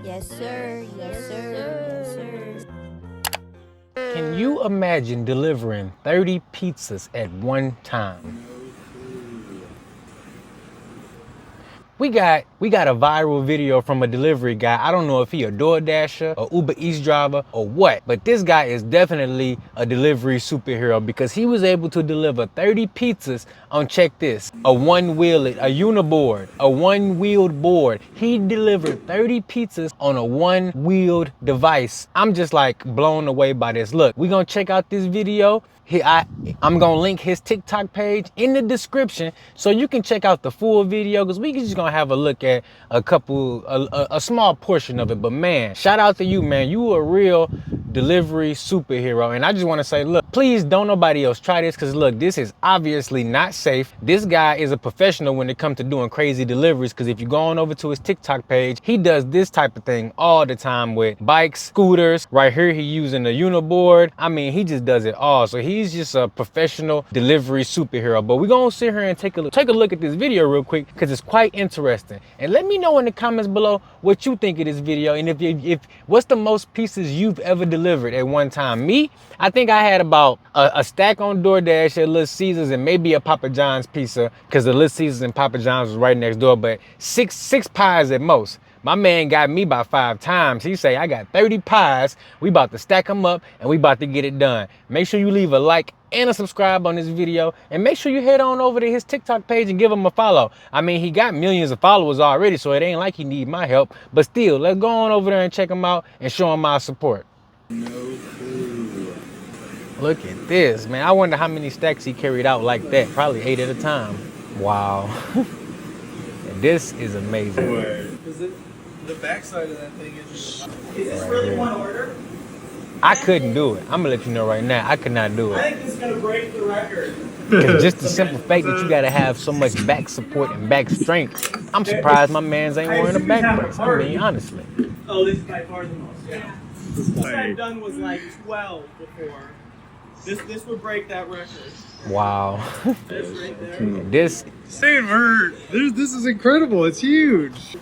Yes, sir. Yes, sir. Yes, sir. Can you imagine delivering 30 pizzas at one time? We got a viral video from a delivery guy. I don't know if he a DoorDasher or Uber Eats driver or what, but this guy is definitely a delivery superhero because he was able to deliver 30 pizzas on, check this, a Uniboard, a one-wheeled board. He delivered 30 pizzas on a one-wheeled device. I'm just like blown away by this. Look, we're gonna check out this video. I'm gonna link his TikTok page in the description so you can check out the full video, because we just gonna have a look at a small portion of it. But man, shout out to you, man. You a real delivery superhero. And I just want to say, look, please don't nobody else try this, because look, this is obviously not safe. This guy is a professional when it comes to doing crazy deliveries, because if you go on over to his TikTok page, he does this type of thing all the time with bikes, scooters. Right here, he using the Uniboard. I mean, he just does it all. So he's just a professional delivery superhero. But we're gonna sit here and take a look at this video real quick, because it's quite interesting. And let me know in the comments below what you think of this video, and if what's the most pieces you've ever delivered at one time. Me, I think I had about a stack on DoorDash at Little Caesars and maybe a Papa John's pizza, because the Little Caesars and Papa John's was right next door, but six pies at most. My man got me by 5 times. He say, I got 30 pies. We about to stack them up and we about to get it done. Make sure you leave a like and a subscribe on this video, and make sure you head on over to his TikTok page and give him a follow. I mean, he got millions of followers already, so it ain't like he need my help, but still, let's go on over there and check him out and show him our support. No clue. Look at this, man. I wonder how many stacks he carried out like that. Probably 8 at a time. Wow. This is amazing. Is it the backside of that thing is this really one order? I couldn't do it. I'm gonna let you know right now, I could not do I it. think this is gonna break the record. Because just the simple fact that you gotta have so much back support and back strength, I'm surprised my man's ain't wearing a back brace. I mean, honestly. Oh, this is by far the most. Yeah. What I've done was like 12 before. This would break that record. Wow. This right there. This, Stanford, this is incredible. It's huge.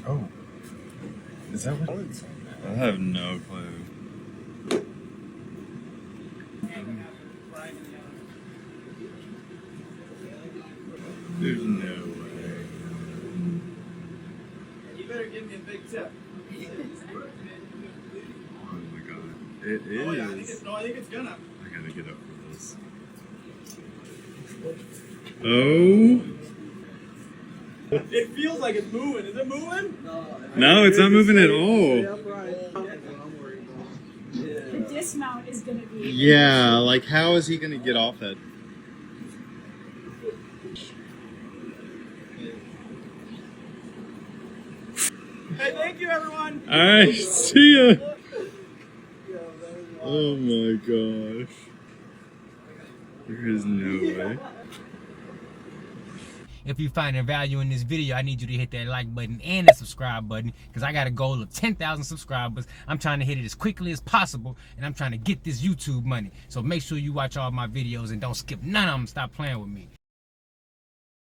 Oh, is that what it's? I have no clue. There's no way. You better give me a big tip. Oh my god. It is. Oh, yeah, I think it's gonna. I gotta get up for this. Oh. It feels like it's moving. Is it moving? No, it's not moving at all. The dismount is going to be... Yeah, like how is he gonna get off it? Hey, thank you, everyone. Alright, see ya. Oh my gosh. There is no way. if you find value in this video, I need you to hit that like button and the subscribe button, because I got a goal of 10,000 subscribers. I'm trying to hit it as quickly as possible, and I'm trying to get this YouTube money. So make sure you watch all my videos and don't skip none of them. Stop playing with me.